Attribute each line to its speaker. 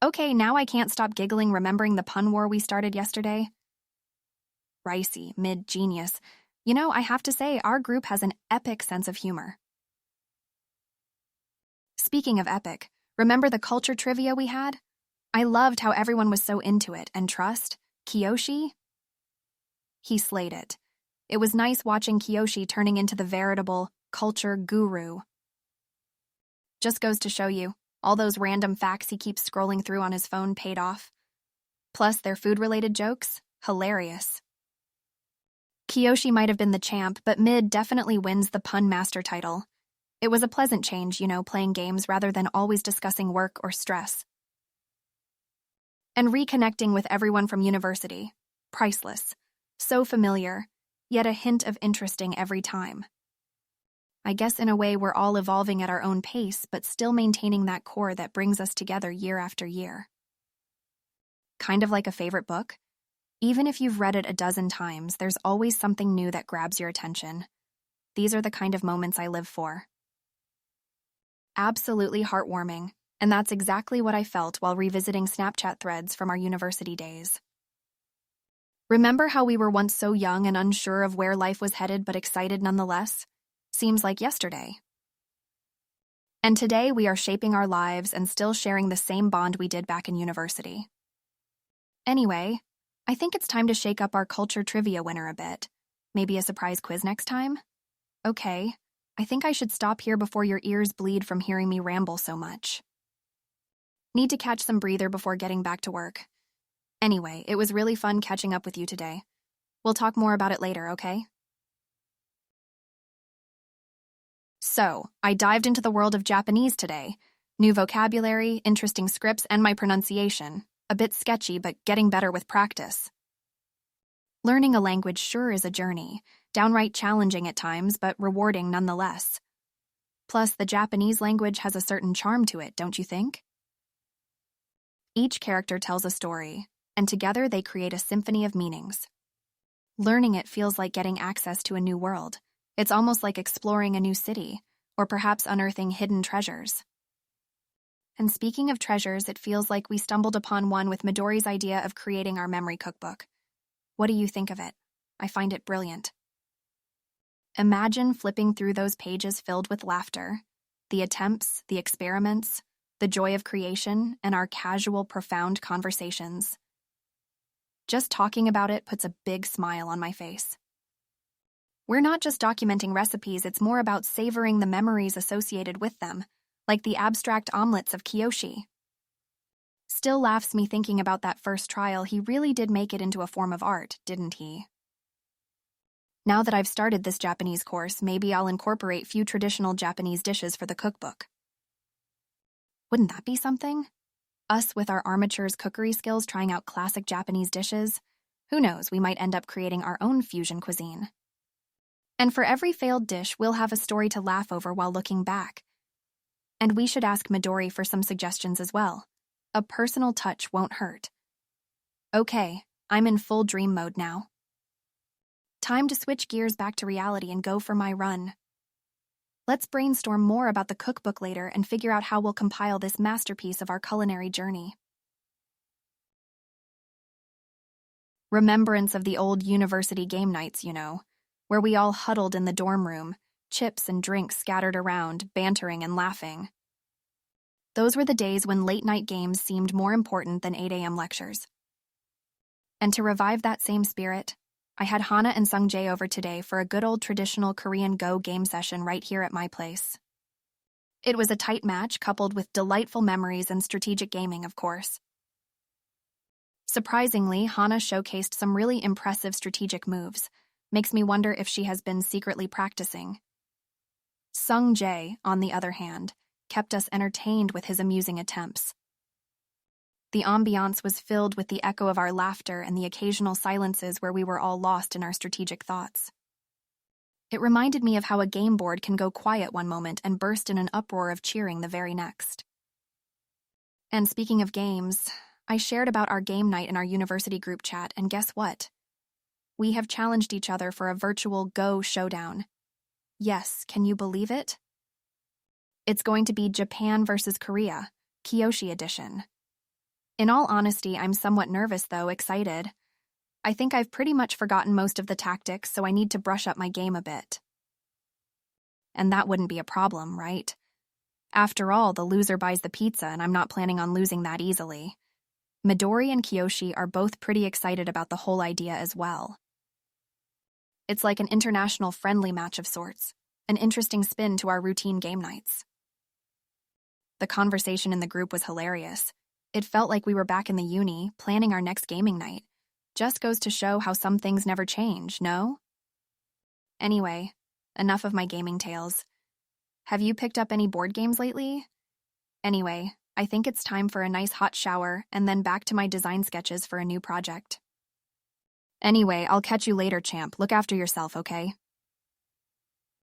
Speaker 1: Okay, now I can't stop giggling remembering the pun war we started yesterday. Ricey, mid-genius. You know, I have to say, our group has an epic sense of humor. Speaking of epic, remember the culture trivia we had? I loved how everyone was so into it, and trust, Kiyoshi? He slayed it. It was nice watching Kiyoshi turning into the veritable culture guru. Just goes to show you, all those random facts he keeps scrolling through on his phone paid off. Plus, their food-related jokes, hilarious. Kiyoshi might have been the champ, but Mid definitely wins the pun master title. It was a pleasant change, playing games rather than always discussing work or stress. And reconnecting with everyone from university. Priceless. So familiar, yet a hint of interesting every time. I guess in a way we're all evolving at our own pace, but still maintaining that core that brings us together year after year. Kind of like a favorite book? Even if you've read it a dozen times, there's always something new that grabs your attention. These are the kind of moments I live for. Absolutely heartwarming, and that's exactly what I felt while revisiting Snapchat threads from our university days. Remember how we were once so young and unsure of where life was headed but excited nonetheless? Seems like yesterday. And today we are shaping our lives and still sharing the same bond we did back in university. Anyway, I think it's time to shake up our culture trivia winner a bit. Maybe a surprise quiz next time? Okay, I think I should stop here before your ears bleed from hearing me ramble so much. Need to catch some breather before getting back to work. Anyway, it was really fun catching up with you today. We'll talk more about it later, okay? So, I dived into the world of Japanese today. New vocabulary, interesting scripts, and my pronunciation. A bit sketchy, but getting better with practice. Learning a language sure is a journey, downright challenging at times, but rewarding nonetheless. Plus, the Japanese language has a certain charm to it, don't you think? Each character tells a story, and together they create a symphony of meanings. Learning it feels like getting access to a new world. It's almost like exploring a new city, or perhaps unearthing hidden treasures. And speaking of treasures, it feels like we stumbled upon one with Midori's idea of creating our memory cookbook. What do you think of it? I find it brilliant. Imagine flipping through those pages filled with laughter, the attempts, the experiments, the joy of creation, and our casual, profound conversations. Just talking about it puts a big smile on my face. We're not just documenting recipes, it's more about savoring the memories associated with them, like the abstract omelets of Kiyoshi. Still laughs me thinking about that first trial. He really did make it into a form of art, didn't he? Now that I've started this Japanese course, maybe I'll incorporate few traditional Japanese dishes for the cookbook. Wouldn't that be something? Us with our armature's cookery skills trying out classic Japanese dishes? Who knows, we might end up creating our own fusion cuisine. And for every failed dish, we'll have a story to laugh over while looking back. And we should ask Midori for some suggestions as well. A personal touch won't hurt. Okay, I'm in full dream mode now. Time to switch gears back to reality and go for my run. Let's brainstorm more about the cookbook later and figure out how we'll compile this masterpiece of our culinary journey. Remembrance of the old university game nights, where we all huddled in the dorm room, chips and drinks scattered around, bantering and laughing. Those were the days when late-night games seemed more important than 8 a.m. lectures. And to revive that same spirit, I had Hana and Sungjae over today for a good old traditional Korean Go game session right here at my place. It was a tight match coupled with delightful memories and strategic gaming, of course. Surprisingly, Hana showcased some really impressive strategic moves. Makes me wonder if she has been secretly practicing. Sungjae, on the other hand, kept us entertained with his amusing attempts. The ambiance was filled with the echo of our laughter and the occasional silences where we were all lost in our strategic thoughts. It reminded me of how a game board can go quiet one moment and burst in an uproar of cheering the very next. And speaking of games, I shared about our game night in our university group chat, and guess what? We have challenged each other for a virtual Go showdown. Yes, can you believe it? It's going to be Japan versus Korea, Kiyoshi edition. In all honesty, I'm somewhat nervous though, excited. I think I've pretty much forgotten most of the tactics, so I need to brush up my game a bit. And that wouldn't be a problem, right? After all, the loser buys the pizza, and I'm not planning on losing that easily. Midori and Kiyoshi are both pretty excited about the whole idea as well. It's like an international friendly match of sorts, an interesting spin to our routine game nights. The conversation in the group was hilarious. It felt like we were back in the uni, planning our next gaming night. Just goes to show how some things never change, no? Anyway, enough of my gaming tales. Have you picked up any board games lately? Anyway, I think it's time for a nice hot shower and then back to my design sketches for a new project. Anyway, I'll catch you later, champ. Look after yourself, okay?